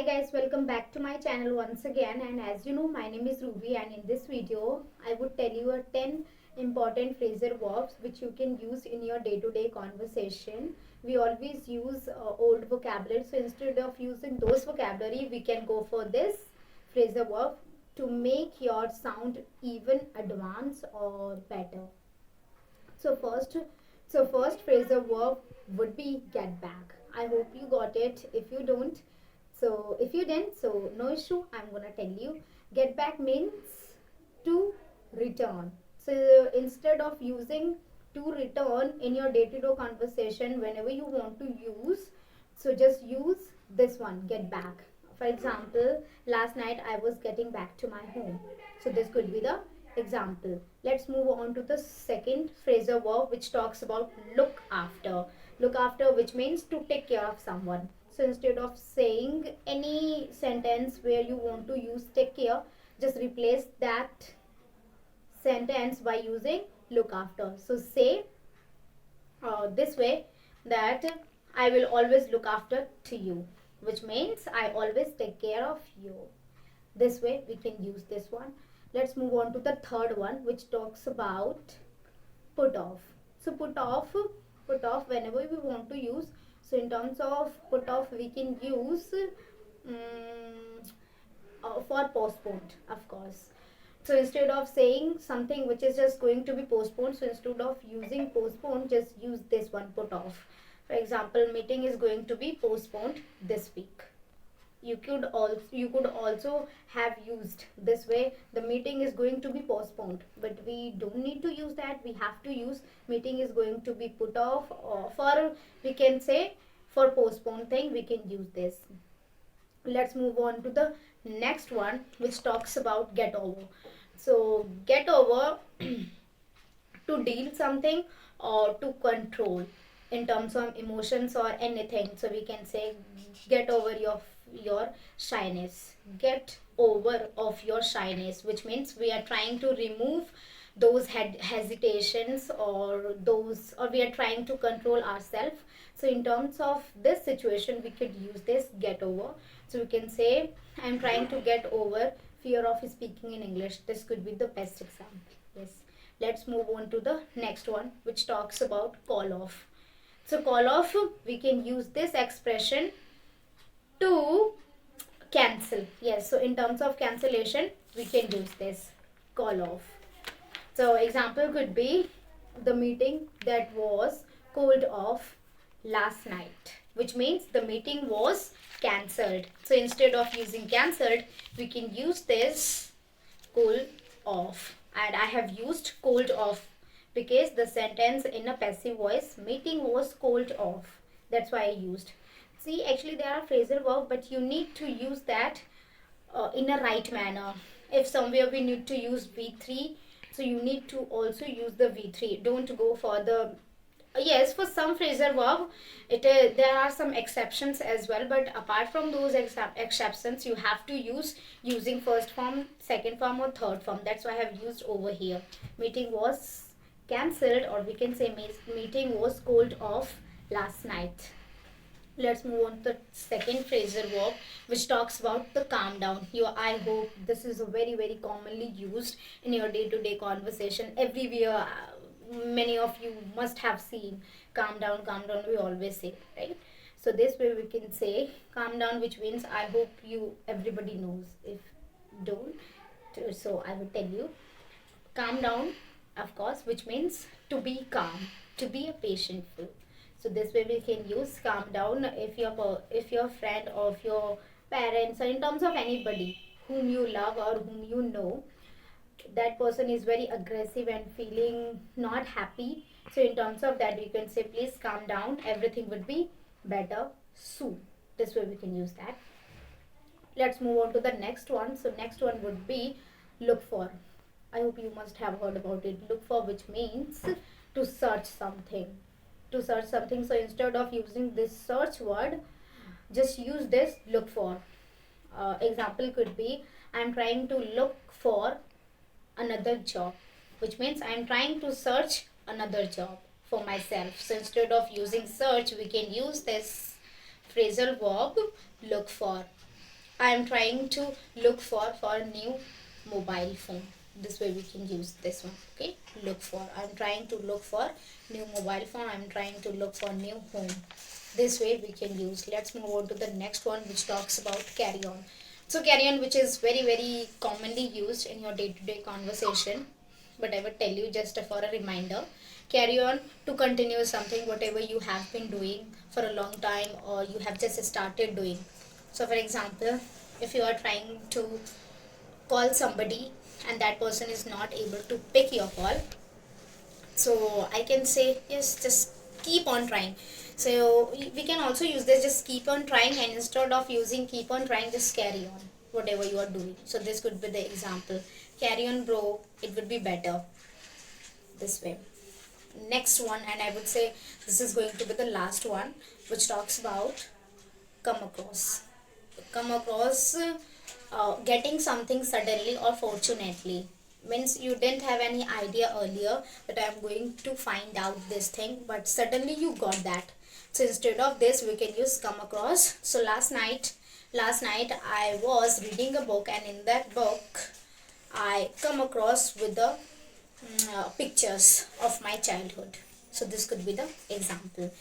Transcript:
Hi guys, welcome back to my channel once again, and as you know my name is Ruby, and in this video I would tell you a 10 important phrasal verbs which you can use in your day-to-day conversation. We always use old vocabulary, so instead of using those vocabulary we can go for this phrasal verb to make your sound even advanced or better. So first phrasal verb would be get back. I hope you got it. If you don't, so if you didn't, so no issue. I'm gonna tell you. Get back means to return. So instead of using to return in your day-to-day conversation, whenever you want to use, so just use this one, get back. For example, last night I was getting back to my home. So this could be the example. Let's move on to the second phrasal verb which talks about look after. Look after, which means to take care of someone. So instead of saying any sentence where you want to use take care, just replace that sentence by using look after. So say this way, that I will always look after to you, which means I always take care of you. This way we can use this one. Let's move on to the third one which talks about put off. So put off whenever we want to use. So in terms of put off we can use for postponed, of course. So instead of saying something which is just going to be postponed, so instead of using postponed, just use this one, put off. For example, meeting is going to be postponed this week. You could also have used this way, the meeting is going to be postponed, but we don't need to use that. We have to use meeting is going to be put off, or for we can say for postponed thing we can use this. Let's move on to the next one which talks about get over. So get over to deal something or to control in terms of emotions or anything. So we can say get over your shyness, get over of your shyness, which means we are trying to remove those hesitations, or we are trying to control ourselves. So in terms of this situation we could use this get over. So we can say I'm trying to get over fear of speaking in English. This could be the best example. Yes. Let's move on to the next one which talks about call off. So call off, we can use this expression to cancel. Yes, so in terms of cancellation we can use this call off. So example could be the meeting that was called off last night, which means the meeting was cancelled. So instead of using cancelled we can use this cool off, and I have used cold off because the sentence in a passive voice, meeting was called off, that's why I used. See, actually there are phrasal verb, but you need to use that in a right manner. If somewhere we need to use v3, so you need to also use the v3. Don't go for the yes, for some phrasal verb there are some exceptions as well, but apart from those exceptions you have to use using first form, second form or third form. That's why I have used over here. Meeting was cancelled, or we can say meeting was called off last night. Let's move on to the second phrasal verb which talks about the calm down. I hope this is a very commonly used in your day-to-day conversation everywhere. Many of you must have seen calm down, we always say, right? So this way we can say calm down, which means I hope you everybody knows. If don't, so I will tell you calm down, of course, which means to be calm, to be a patient fool. So this way we can use calm down if your friend or if your parents, or in terms of anybody whom you love or whom you know, that person is very aggressive and feeling not happy. So in terms of that you can say please calm down, everything would be better soon. This way we can use that. Let's move on to the next one. So next one would be look for. I hope you must have heard about it. Look for, which means to search something, to search something. So instead of using this search word, just use this look for. Example could be I'm trying to look for another job, which means I'm trying to search another job for myself. So instead of using search we can use this phrasal verb look for. I am trying to look for a new mobile phone. This way we can use this one. Okay, look for. I'm trying to look for new mobile phone. I'm trying to look for new home. This way we can use. Let's move on to the next one, which talks about carry on. So carry on, which is very commonly used in your day-to-day conversation, but I would tell you just for a reminder. Carry on, to continue something whatever you have been doing for a long time or you have just started doing. So for example, if you are trying to call somebody and that person is not able to pick your call, so I can say yes, just keep on trying. So we can also use this, just keep on trying, and instead of using keep on trying, just carry on whatever you are doing. So this could be the example, carry on bro, it would be better this way. Next one, and I would say this is going to be the last one, which talks about come across. Come across, getting something suddenly or fortunately, means you didn't have any idea earlier that I'm going to find out this thing, but suddenly you got that. So instead of this we can use come across. So last night I was reading a book, and in that book I come across with the pictures of my childhood. So this could be the example.